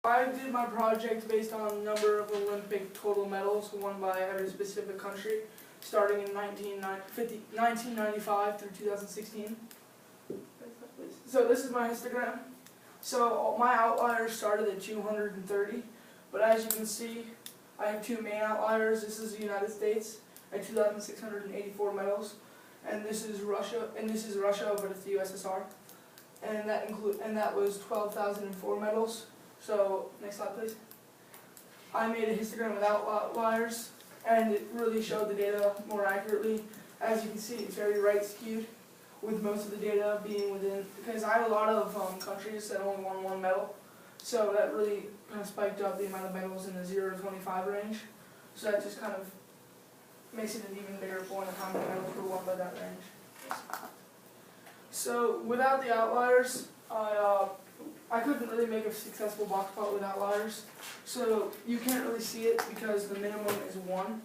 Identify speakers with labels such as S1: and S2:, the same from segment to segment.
S1: I did my project based on the number of Olympic total medals won by every specific country, starting in 1995 through 2016. So this is my histogram. So my outliers started at 230, but as you can see, I have two main outliers. This is the United States at 2,684 medals, and this is Russia, but it's the USSR, and that was 12,004 medals. So next slide, please. I made a histogram without outliers, and it really showed the data more accurately. As you can see, it's very right skewed, with most of the data being within, because I have a lot of countries that only won one medal, so that really kind of spiked up the amount of medals in the 0 to 25 range. So that just kind of makes it an even bigger point of how many medals were won by that range. So without the outliers, I couldn't really make a successful box plot with outliers. So you can't really see it because the minimum is 1,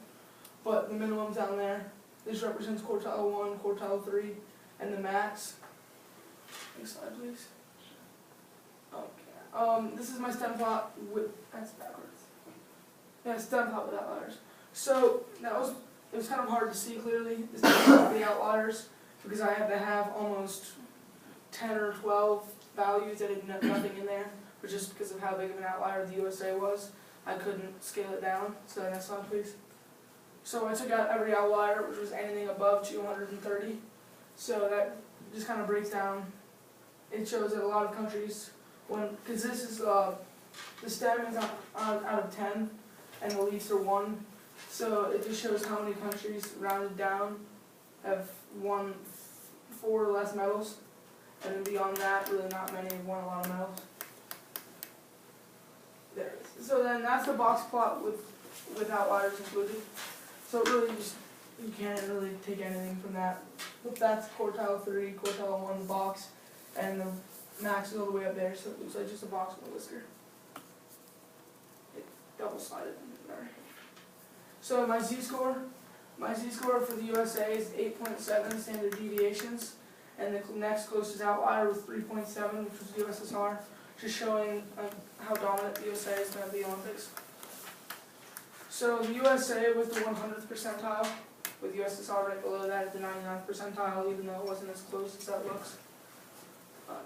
S1: but the minimum's down there. This represents quartile 1, quartile 3, and the max. Next slide, please. Okay. This is my stem plot with, that's backwards. Yeah, stem plot with outliers. So it was kind of hard to see clearly the outliers because I had to have almost 10 or 12 values that had nothing in there, but just because of how big of an outlier the USA was, I couldn't scale it down. So next slide, please. So I took out every outlier, which was anything above 230. So that just kind of breaks down. It shows that a lot of countries, because this is the stem is out of 10, and the leaves are 1. So it just shows how many countries, rounded down, have won 4 or less medals. And then beyond that, really not many have won a lot of medals. There it is. So then that's the box plot with outliers included. So really you can't really take anything from that. But that's quartile 3, quartile 1, the box, and the max is all the way up there, so it looks like just a box with a whisker. It double-sided. So my z-score for the USA is 8.7 standard deviations. And the next closest outlier was 3.7, which was the USSR, just showing how dominant the USA is going to the Olympics. So the USA was the 100th percentile, with USSR right below that at the 99th percentile, even though it wasn't as close as that looks.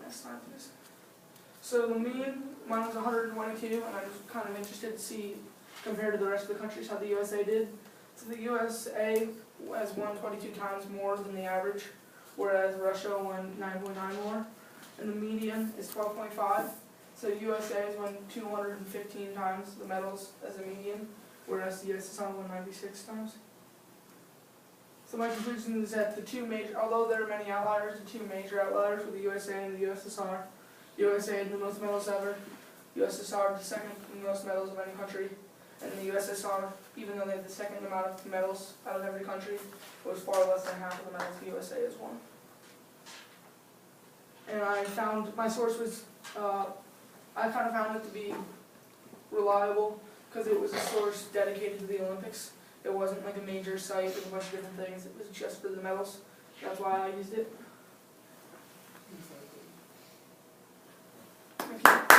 S1: Next slide, please. So the mean, mine was 122, and I'm just kind of interested to see, compared to the rest of the countries, how the USA did. So the USA has won 22 times more than the average, whereas Russia won 9.9 more, and the median is 12.5. So USA has won 215 times the medals as a median, whereas the USSR won 96 times. So my conclusion is that although there are many outliers, the 2 major outliers were the USA and the USSR. USA had the most medals ever, USSR the second most medals of any country, and the USSR, even though they had the second amount of medals out of every country, was far less than half of the medals the USA has won. And I found, my source was, I kind of found it to be reliable because it was a source dedicated to the Olympics. It wasn't like a major site with a bunch of different things, it was just for the medals. That's why I used it. Thank you.